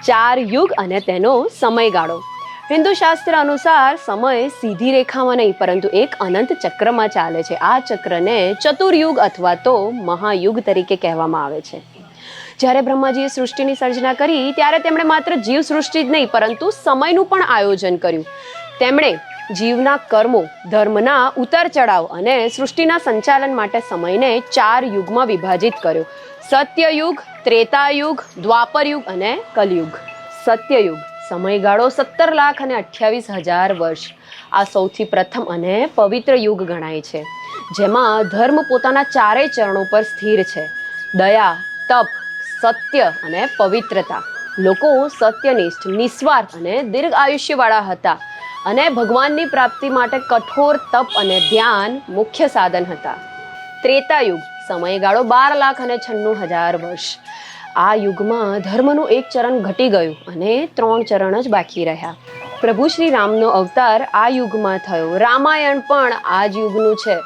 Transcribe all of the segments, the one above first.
ચાર યુગ અને તેનો સમયગાળો. હિન્દુ શાસ્ત્ર અનુસાર સમય સીધી રેખામાં નહીં પરંતુ એક અનંત ચક્રમાં ચાલે છે. આ ચક્રને ચતુર્યુગ અથવા તો મહાયુગ તરીકે કહેવામાં આવે છે. જ્યારે બ્રહ્માજીએ સૃષ્ટિની સર્જના કરી ત્યારે તેમણે માત્ર જીવ સૃષ્ટિ જ નહીં પરંતુ સમયનું પણ આયોજન કર્યું. તેમણે જીવના કર્મો, ધર્મના ઉતાર ચઢાવ અને સૃષ્ટિના સંચાલન માટે સમયને 4 યુગમાં વિભાજિત કર્યો. સત્યયુગ, ત્રેતાયુગ, દ્વાપરયુગ અને કલયુગ. સત્યયુગ સમયગાળો 17,28,000 વર્ષ. આ સૌથી પ્રથમ અને પવિત્ર યુગ ગણાય છે, જેમાં ધર્મ પોતાના 4 ચરણો પર સ્થિર છે: દયા, તપ, સત્ય અને પવિત્રતા. લોકો સત્યનિષ્ઠ, નિસ્વાર્થ અને દીર્ઘ આયુષ્યવાળા હતા અને ભગવાનની પ્રાપ્તિ માટે કઠોર તપ અને ધ્યાન મુખ્ય સાધન હતા. ત્રેતાયુગ સમયગાળો 12,96,000 વર્ષ. આ યુગમાં ધર્મનું એક ચરણ ઘટી ગયું અને 3 ચરણ જ બાકી રહ્યા. પ્રભુ શ્રી રામનો અવતાર આ યુગમાં થયો. રામાયણ પણ આ જ યુગનું છે,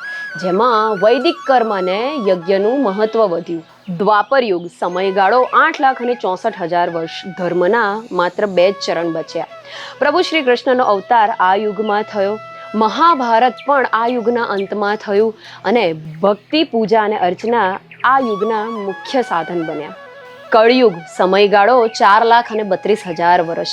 જેમાં વૈદિક કર્મ અને યજ્ઞનું મહત્વ વધ્યું. દ્વાપર યુગ સમયગાળો 8,64,000 વર્ષ. ધર્મના માત્ર 2 જ ચરણ બચ્યા. પ્રભુ શ્રી કૃષ્ણનો અવતાર આ યુગમાં થયો. મહાભારત પણ આ યુગના અંતમાં થયું અને ભક્તિ, પૂજા અને અર્ચના આ યુગના મુખ્ય સાધન બન્યા. કળયુગ સમયગાળો 4,32,000 વર્ષ.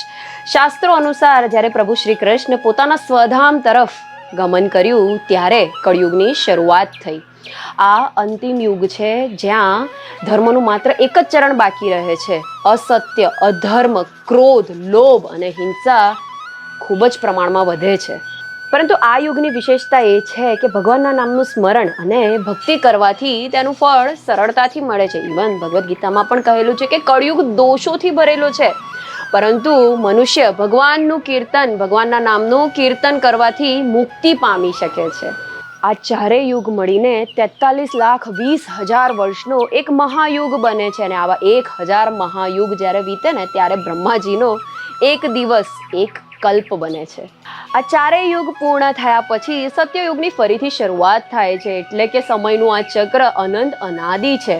શાસ્ત્રો અનુસાર જ્યારે પ્રભુ શ્રી કૃષ્ણ પોતાના સ્વધામ તરફ ગમન કર્યું ત્યારે કળયુગની શરૂઆત થઈ. આ અંતિમ યુગ છે જ્યાં ધર્મનું માત્ર એક જ ચરણ બાકી રહે છે. અસત્ય, અધર્મ, ક્રોધ, લોભ અને હિંસા ખૂબ જ પ્રમાણમાં વધે છે. પરંતુ આ યુગની વિશેષતા એ છે કે ભગવાનના નામનું સ્મરણ અને ભક્તિ કરવાથી તેનું ફળ સરળતાથી મળે છે. ઇવન ભગવદ્ ગીતામાં પણ કહેલું છે કે કળયુગ દોષોથી ભરેલો છે, પરંતુ મનુષ્ય ભગવાનનું કીર્તન, ભગવાનના નામનું કીર્તન કરવાથી મુક્તિ પામી શકે છે. આ 4 યુગ મળીને 43,20,000 વર્ષનો એક મહાયુગ બને છે. અને આવા 1,000 મહાયુગ જ્યારે વીતે ને ત્યારે બ્રહ્માજીનો એક દિવસ એક કલ્પ બને છે. આ 4 યુગ પૂર્ણ થયા પછી સત્યયુગની ફરીથી શરૂઆત થાય છે. એટલે કે સમયનું આ ચક્ર અનંત અનાદિ છે.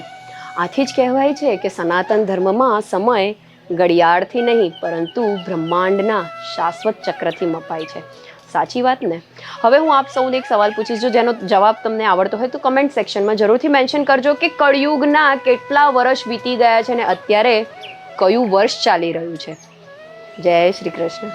આથી જ કહેવાય છે કે સનાતન ધર્મમાં સમય ઘડિયાળથી નહીં પરંતુ બ્રહ્માંડના શાશ્વત ચક્રથી મપાય છે. સાચી વાત ને? હવે હું આપ સૌને એક સવાલ પૂછીશ, જો જેનો જવાબ તમને આવડતો હોય તો કમેન્ટ સેક્શનમાં જરૂરથી મેન્શન કરજો કે કળયુગના કેટલા વર્ષ વીતી ગયા છે અને અત્યારે કયું વર્ષ ચાલી રહ્યું છે. જય શ્રી કૃષ્ણ.